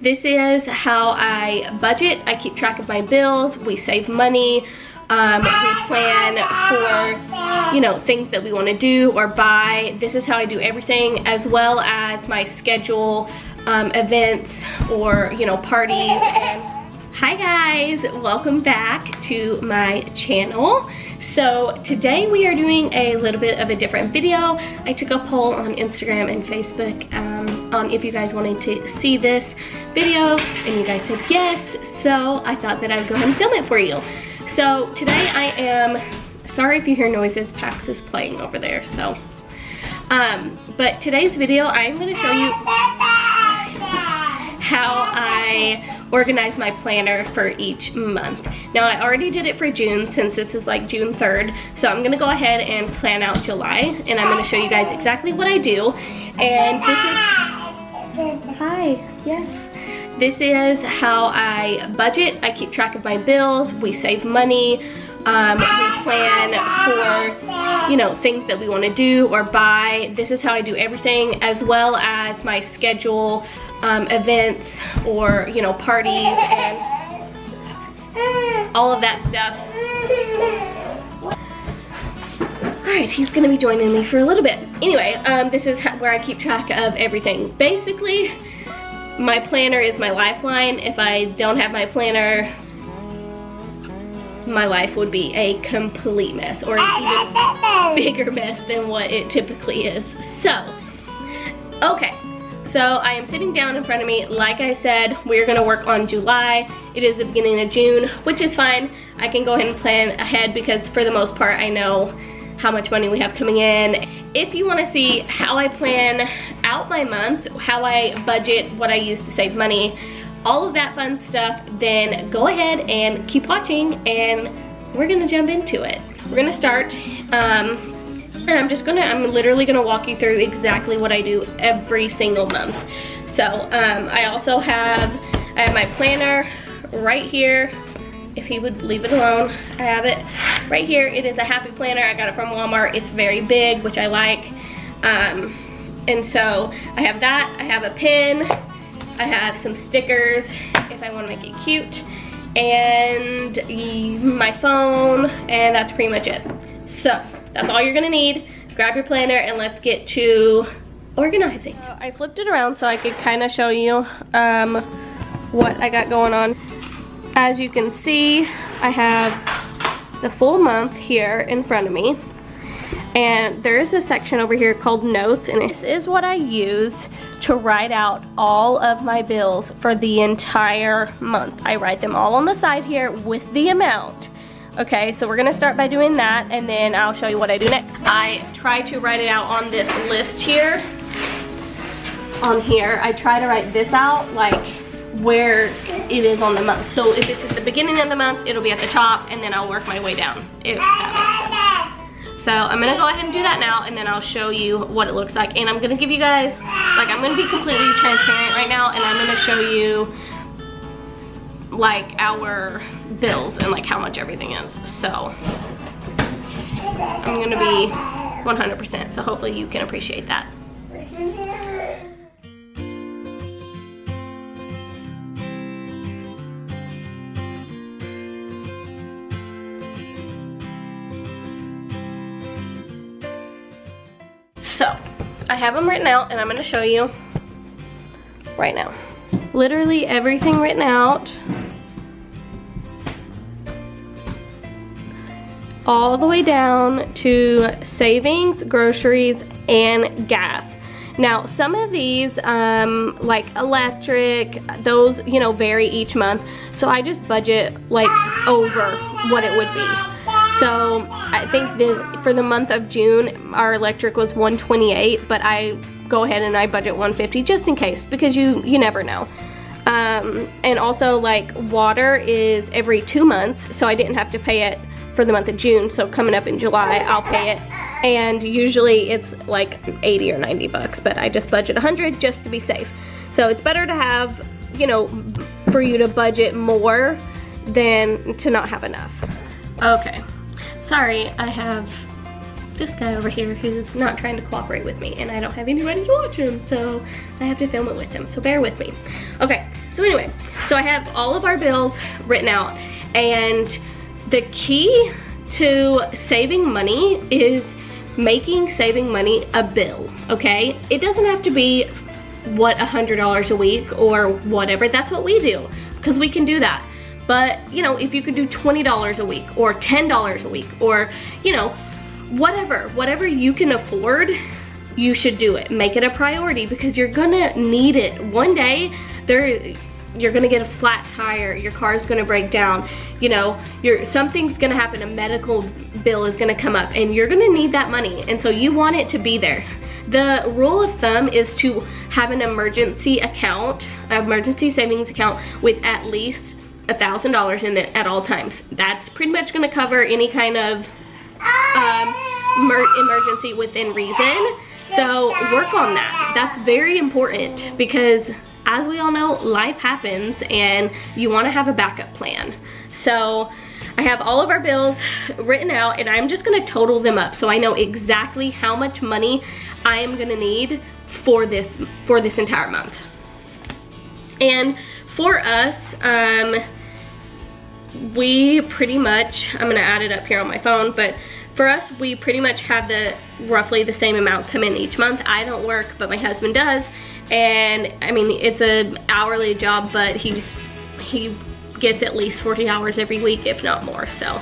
This is how I budget. I keep track of my bills. We save money. We plan for, you know, things that we want to do or buy. This is how I do everything, as well as my schedule, events, or, you know, parties. And hi guys, welcome back to my channel. So today we are doing a little bit of a different video. I took a poll on Instagram and Facebook on if you guys wanted to see this video, and you guys said yes, so I thought that I would go ahead and film it for you. So today I am, sorry if you hear noises, Pax is playing over there, so. But today's video, I'm gonna show you how I organize my planner for each month. Now I already did it for June, since this is like June 3rd, so I'm gonna go ahead and plan out July, and I'm gonna show you guys exactly what I do. And this is, hi, yes. This is how I budget. I keep track of my bills. We save money. We plan for, you know, things that we want to do or buy. This is how I do everything, as well as my schedule, events, or, you know, parties and all of that stuff. Alright, he's gonna be joining me for a little bit. Anyway, this is where I keep track of everything. Basically, my planner is my lifeline. If I don't have my planner, my life would be a complete mess, or an even bigger mess than what it typically is. So, okay. So I am sitting down in front of me. Like I said, we're gonna work on July. It is the beginning of June, which is fine. I can go ahead and plan ahead because for the most part, I know how much money we have coming in. If you wanna see how I plan out my month, how I budget, what I use to save money, all of that fun stuff, then go ahead and keep watching and we're gonna jump into it. We're gonna start, and I'm literally gonna walk you through exactly what I do every single month. So I also have my planner right here. If he would leave it alone, I have it right here. It is a happy planner. I got it from Walmart. It's very big, which I like. And so I have that. I have a pen. I have some stickers if I want to make it cute, and my phone, and that's pretty much it. So that's all you're gonna need. Grab your planner and let's get to organizing. I flipped it around so I could kind of show you what I got going on. As you can see, I have the full month here in front of me, and there is a section over here called notes, and this is what I use to write out all of my bills for the entire month. I write them all on the side here with the amount. Okay, so we're gonna start by doing that, and then I'll show you what I do next. I try to write it out on this list here. On here, I try to write this out like where it is on the month. So if it's at the beginning of the month, it'll be at the top, and then I'll work my way down, if that makes sense. So I'm gonna go ahead and do that now, and then I'll show you what it looks like. And I'm gonna give you guys, like, I'm gonna be completely transparent right now, and I'm gonna show you like our bills and like how much everything is. So I'm gonna be 100%, so hopefully you can appreciate that. So I have them written out, and I'm gonna show you right now. Literally everything written out, all the way down to savings, groceries, and gas. Now, some of these, like electric, those, you know, vary each month. So I just budget like over what it would be. So I think for the month of June, our electric was $128, but I go ahead and I budget $150 just in case, because you never know. And also, like, water is every 2 months, so I didn't have to pay it for the month of June. So coming up in July, I'll pay it, and usually it's like 80 or 90 bucks, but I just budget 100 just to be safe. So it's better to have, you know, for you to budget more than to not have enough. Okay, sorry, I have this guy over here who's not trying to cooperate with me, and I don't have anybody to watch him, so I have to film it with him, so bear with me. Okay, so anyway, so I have all of our bills written out, and the key to saving money is making saving money a bill, okay? It doesn't have to be what, $100 a week or whatever. That's what we do, because we can do that. But you know, if you could do $20 a week or $10 a week, or you know, whatever you can afford, you should do it. Make it a priority, because you're gonna need it. One day you're gonna get a flat tire, your car's gonna break down, you know, something's gonna happen, a medical bill is gonna come up, and you're gonna need that money, and so you want it to be there. The rule of thumb is to have an emergency account, an emergency savings account with at least $1,000 in it at all times. That's pretty much gonna cover any kind of emergency within reason. So work on that. That's very important, because as we all know, life happens and you wanna have a backup plan. So I have all of our bills written out, and I'm just gonna total them up so I know exactly how much money I am gonna need for this entire month. And for us, we pretty much, I'm gonna add it up here on my phone, but for us, we pretty much have roughly the same amount come in each month. I don't work, but my husband does. And I mean, it's an hourly job, but he gets at least 40 hours every week, if not more. So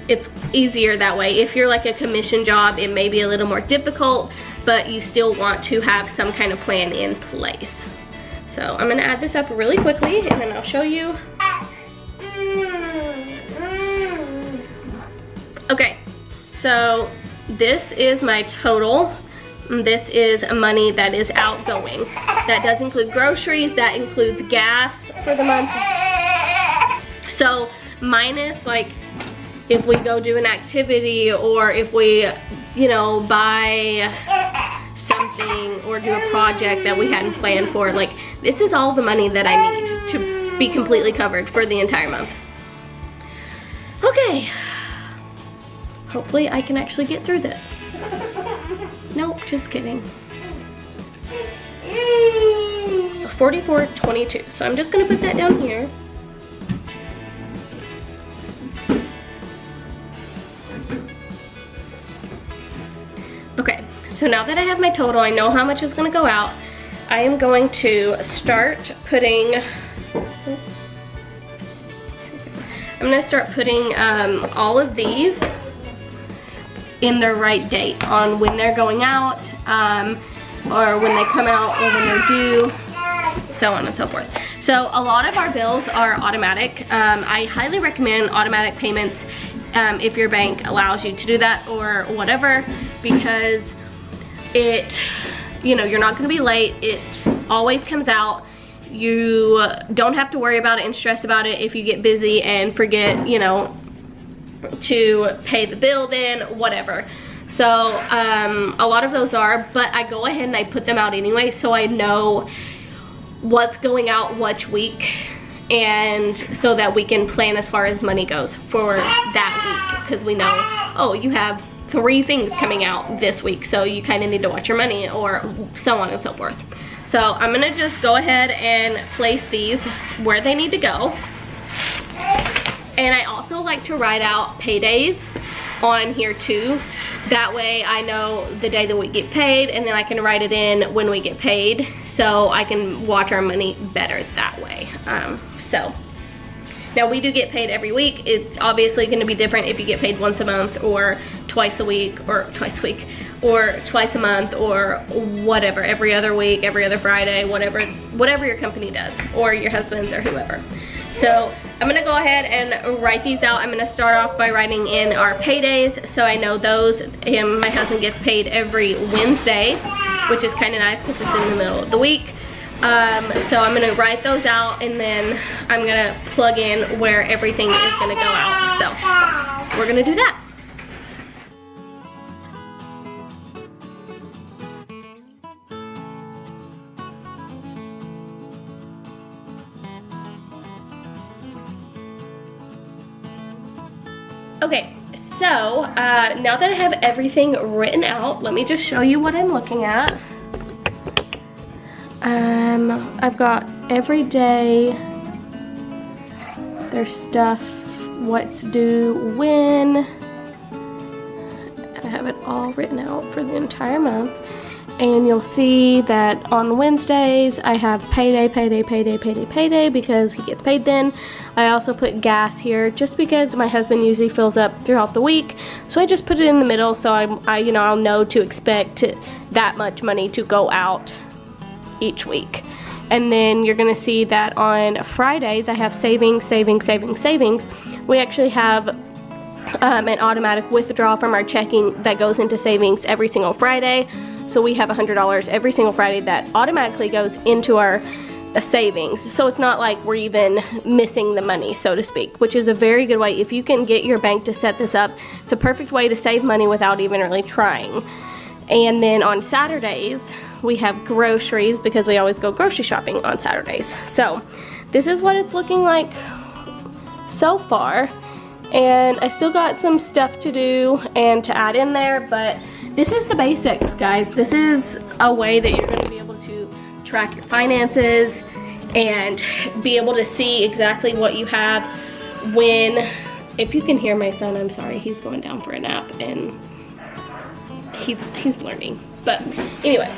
it's easier that way. If you're like a commission job, it may be a little more difficult, but you still want to have some kind of plan in place. So I'm gonna add this up really quickly, and then I'll show you. Okay, so this is my total. This is money that is outgoing. That does include groceries, that includes gas for the month. So minus, like, if we go do an activity, or if we, you know, buy something or do a project that we hadn't planned for, like, this is all the money that I need to be completely covered for the entire month. Okay, hopefully I can actually get through this. Nope, just kidding. 44.22. So I'm just gonna put that down here. Okay, so now that I have my total, I know how much is gonna go out. I am going to start putting, all of these in the right date on when they're going out, or when they come out, or when they're due, so on and so forth. So a lot of our bills are automatic. I highly recommend automatic payments if your bank allows you to do that or whatever, because it, you know, you're not gonna be late. It always comes out. You don't have to worry about it and stress about it if you get busy and forget, you know, to pay the bill then, whatever. So a lot of those are, but I go ahead and I put them out anyway, so I know what's going out which week, and so that we can plan as far as money goes for that week, because we know, oh, you have 3 things coming out this week, so you kind of need to watch your money, or so on and so forth. So I'm gonna just go ahead and place these where they need to go. And I also like to write out paydays on here too. That way I know the day that we get paid, and then I can write it in when we get paid, so I can watch our money better that way. So now we do get paid every week. It's obviously gonna be different if you get paid once a month, or twice a week, or twice a month, or whatever, every other week, every other Friday, whatever your company does, or your husband's, or whoever. So I'm gonna go ahead and write these out. I'm gonna start off by writing in our paydays, so I know those. My husband gets paid every Wednesday, which is kind of nice because it's in the middle of the week. So I'm gonna write those out, and then I'm gonna plug in where everything is gonna go out. So we're gonna do that. Okay, So now that I have everything written out, let me just show you what I'm looking at. I've got every day, there's stuff, what's due when. I have it all written out for the entire month. And you'll see that on Wednesdays I have payday, payday, payday, payday, payday, because he gets paid then. I also put gas here just because my husband usually fills up throughout the week. So I just put it in the middle, so I'll know to expect that much money to go out each week. And then you're gonna see that on Fridays I have savings, savings, savings, savings. We actually have an automatic withdrawal from our checking that goes into savings every single Friday. So we have $100 every single Friday that automatically goes into our savings. So it's not like we're even missing the money, so to speak, which is a very good way. If you can get your bank to set this up, it's a perfect way to save money without even really trying. And then on Saturdays, we have groceries because we always go grocery shopping on Saturdays. So this is what it's looking like so far. And I still got some stuff to do and to add in there, but this is the basics, guys. This is a way that you're gonna be able to track your finances and be able to see exactly what you have when, if you can hear my son, I'm sorry, he's going down for a nap and he's learning. But anyway,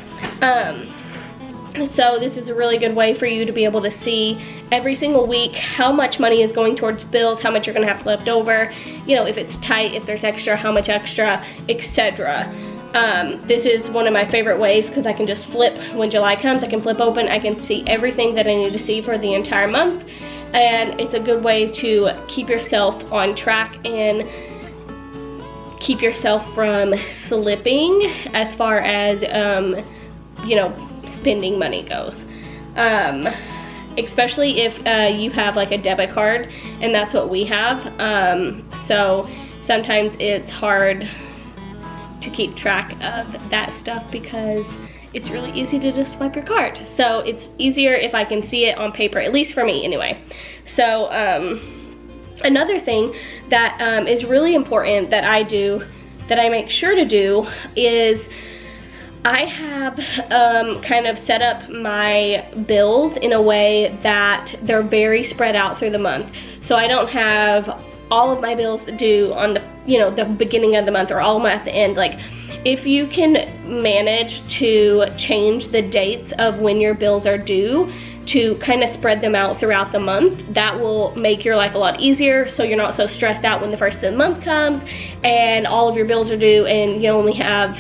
so this is a really good way for you to be able to see every single week how much money is going towards bills, how much you're gonna have left over, you know, if it's tight, if there's extra, how much extra, etc. This is one of my favorite ways because I can just flip, when July comes, I can flip open, I can see everything that I need to see for the entire month, and it's a good way to keep yourself on track and keep yourself from slipping as far as, you know, spending money goes. Especially if you have like a debit card, and that's what we have. So sometimes it's hard to keep track of that stuff because it's really easy to just swipe your card. So it's easier if I can see it on paper, at least for me anyway. So another thing that is really important that I do, that I make sure to do, is I have kind of set up my bills in a way that they're very spread out through the month. So I don't have all of my bills due on the, you know, the beginning of the month, or all of them at the end. Like, if you can manage to change the dates of when your bills are due to kind of spread them out throughout the month, that will make your life a lot easier, so you're not so stressed out when the first of the month comes and all of your bills are due and you only have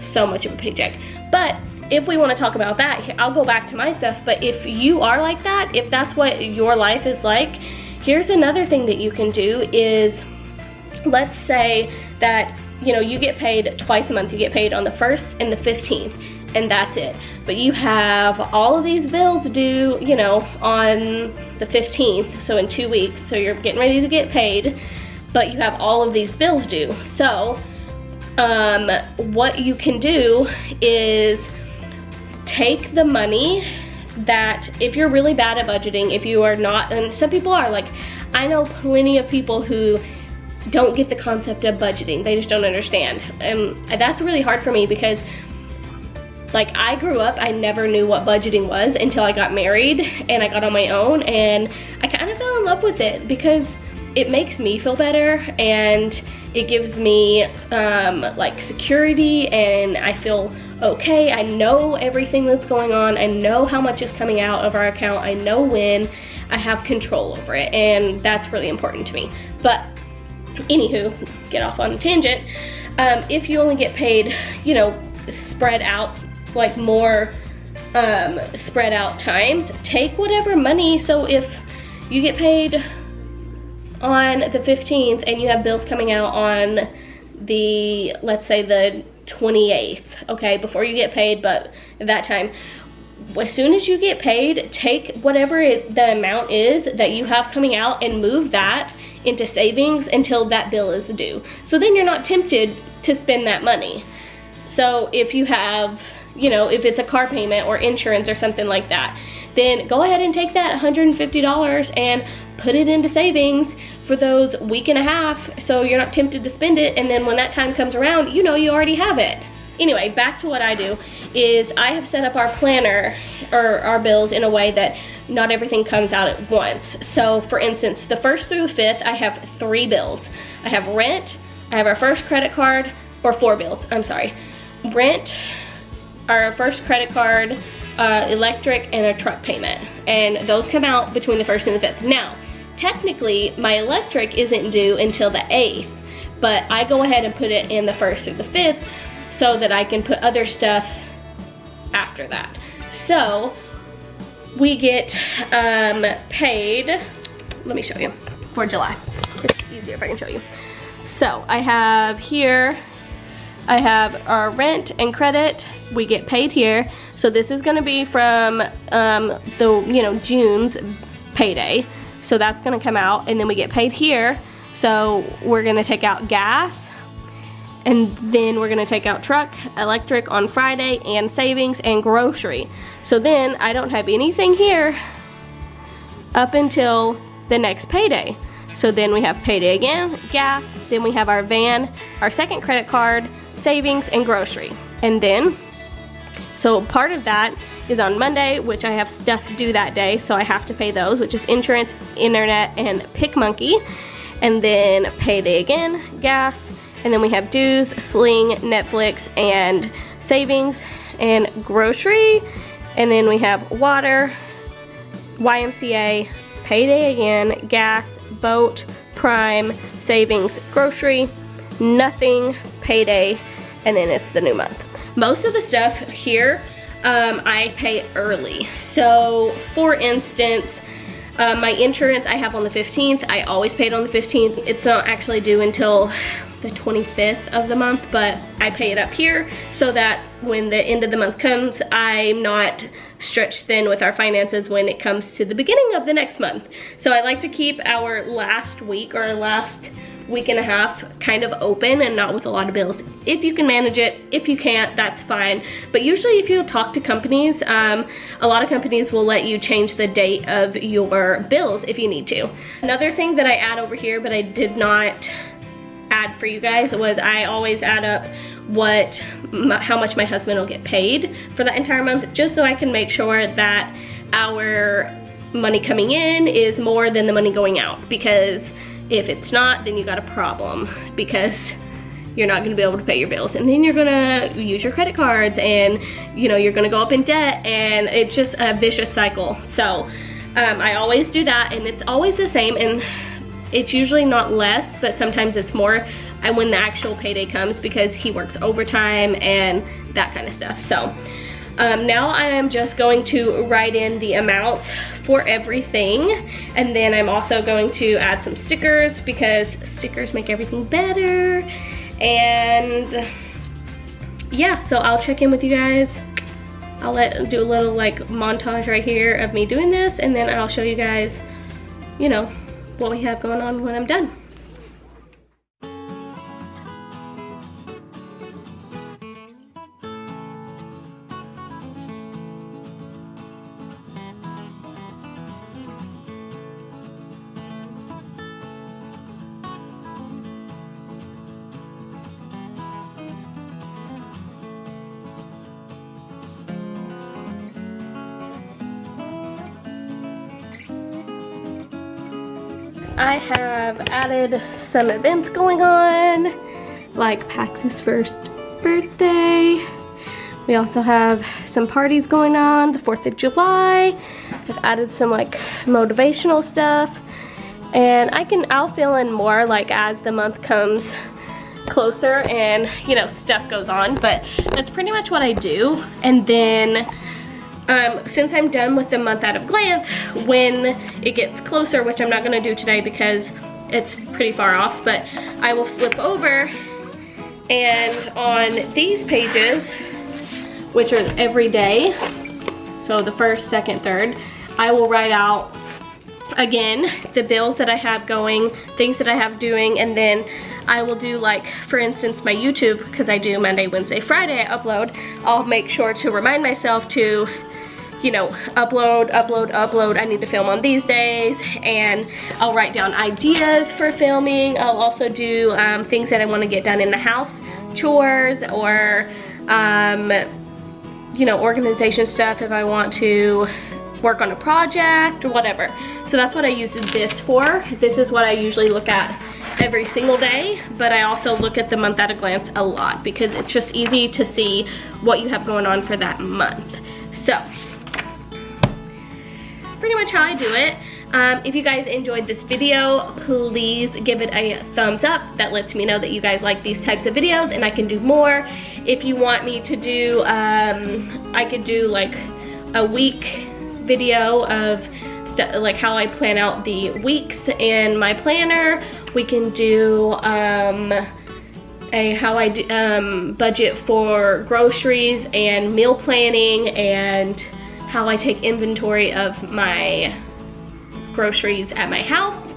so much of a paycheck. But if we want to talk about that, I'll go back to my stuff, but if you are like that, if that's what your life is like, here's another thing that you can do is, let's say that, you know, you get paid twice a month. You get paid on the 1st and the 15th, and that's it. But you have all of these bills due, you know, on the 15th, so in 2 weeks, so you're getting ready to get paid, but you have all of these bills due. So what you can do is take the money that, if you're really bad at budgeting, if you are not, and some people are, like, I know plenty of people who don't get the concept of budgeting. They just don't understand. And that's really hard for me because, like, I grew up, I never knew what budgeting was until I got married and I got on my own, and I kind of fell in love with it because it makes me feel better and it gives me like security, and I feel okay. I know everything that's going on. I know how much is coming out of our account. I know when. I have control over it, and that's really important to me. But anywho, get off on a tangent. If you only get paid, you know, spread out, like more spread out times, take whatever money. So if you get paid on the 15th and you have bills coming out on the, let's say the 28th, okay, before you get paid, but at that time, as soon as you get paid, take whatever the amount is that you have coming out and move that into savings until that bill is due. So then you're not tempted to spend that money. So if you have, you know, if it's a car payment or insurance or something like that, then go ahead and take that $150 and put it into savings for those week and a half so you're not tempted to spend it, and then when that time comes around, you know you already have it. Anyway, back to what I do is I have set up our planner or our bills in a way that not everything comes out at once. So for instance, the 1st through the 5th, I have 3 bills. I have rent, I have our first credit card, or 4 bills, I'm sorry. Rent, our first credit card, electric, and a truck payment. And those come out between the 1st and the 5th. Now, technically, my electric isn't due until the 8th, but I go ahead and put it in the 1st or the 5th so that I can put other stuff after that. So, we get paid, let me show you, for July. It's easier if I can show you. So, I have here, I have our rent and credit. We get paid here. So this is gonna be from June's payday. So that's gonna come out, and then we get paid here. So we're gonna take out gas, and then we're gonna take out truck, electric on Friday, and savings and grocery. So then I don't have anything here up until the next payday. So then we have payday again, gas, then we have our van, our second credit card, savings, and grocery. And then, so part of that is on Monday, which I have stuff due that day, so I have to pay those, which is insurance, internet, and PicMonkey. And then payday again, gas, and then we have dues, Sling, Netflix, and savings, and grocery. And then we have water, YMCA, payday again, gas, boat, prime, savings, grocery, nothing, payday, and then it's the new month. Most of the stuff here, I pay early. So for instance, my insurance I have on the 15th. I always pay it on the 15th. It's not actually due until the 25th of the month, but I pay it up here so that when the end of the month comes, I'm not stretched thin with our finances when it comes to the beginning of the next month. So I like to keep our last week or last week and a half kind of open and not with a lot of bills. If you can manage it, if you can't, that's fine. But usually if you talk to companies, a lot of companies will let you change the date of your bills if you need to. Another thing that I add over here, but I did not add for you guys, was I always add up how much my husband will get paid for that entire month, just so I can make sure that our money coming in is more than the money going out. Because if it's not, then you got a problem, because you're not gonna be able to pay your bills, and then you're gonna use your credit cards, and you're gonna go up in debt, and it's just a vicious cycle. So I always do that, and it's always the same, and it's usually not less, but sometimes it's more when the actual payday comes, because he works overtime and that kind of stuff. So now I am just going to write in the amounts for everything, and then I'm also going to add some stickers, because stickers make everything better. And yeah, so I'll check in with you guys. I'll do a little like montage right here of me doing this, and then I'll show you guys, what we have going on when I'm done. I have added some events going on, like Pax's first birthday. We also have some parties going on, the 4th of July. I've added some like motivational stuff, and I'll fill in more like as the month comes closer and stuff goes on, but that's pretty much what I do. And then since I'm done with the month at a glance, when it gets closer, which I'm not gonna do today because it's pretty far off, but I will flip over, and on these pages, which are every day, so the 1st, 2nd, 3rd, I will write out again the bills that I have going, things that I have doing, and then I will do, like, for instance, my YouTube, because I do Monday, Wednesday, Friday I upload. I'll make sure to remind myself to you know, upload. I need to film on these days, and I'll write down ideas for filming. I'll also do things that I want to get done in the house, chores, or you know, organization stuff if I want to work on a project or whatever. So that's what I use this for. This is what I usually look at every single day, but I also look at the month at a glance a lot because it's just easy to see what you have going on for that month. So pretty much how I do it. If you guys enjoyed this video, please give it a thumbs up. That lets me know that you guys like these types of videos and I can do more. If you want me to do, I could do like a week video of like how I plan out the weeks in my planner. We can do how I do, budget for groceries and meal planning, and how I take inventory of my groceries at my house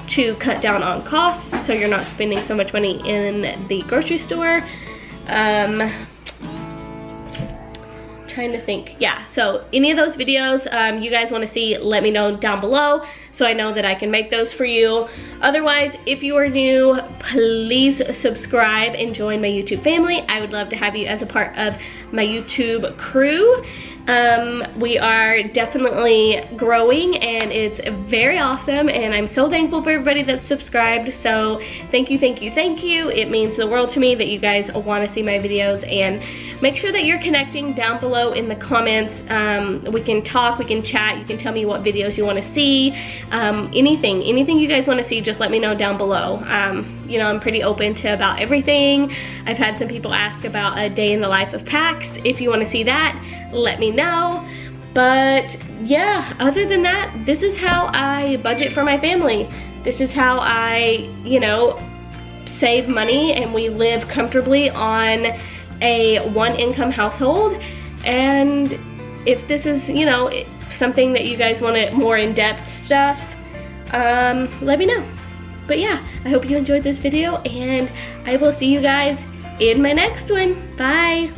to cut down on costs so you're not spending so much money in the grocery store. Trying to think. Yeah, so any of those videos you guys want to see, let me know down below so I know that I can make those for you. Otherwise, if you are new, please subscribe and join my YouTube family. I would love to have you as a part of my YouTube crew. We are definitely growing and it's very awesome, and I'm so thankful for everybody that's subscribed. So thank you, thank you, thank you. It means the world to me that you guys want to see my videos, and make sure that you're connecting down below in the comments. We can talk, we can chat, you can tell me what videos you want to see, anything you guys want to see, just let me know down below. You know, I'm pretty open to about everything. I've had some people ask about a day in the life of Pax. If you want to see that, let me know. But yeah, other than that, this is how I budget for my family. This is how I, you know, save money and we live comfortably on a one-income household. And if this is, you know, something that you guys want more in-depth stuff, let me know. But yeah, I hope you enjoyed this video, and I will see you guys in my next one. Bye.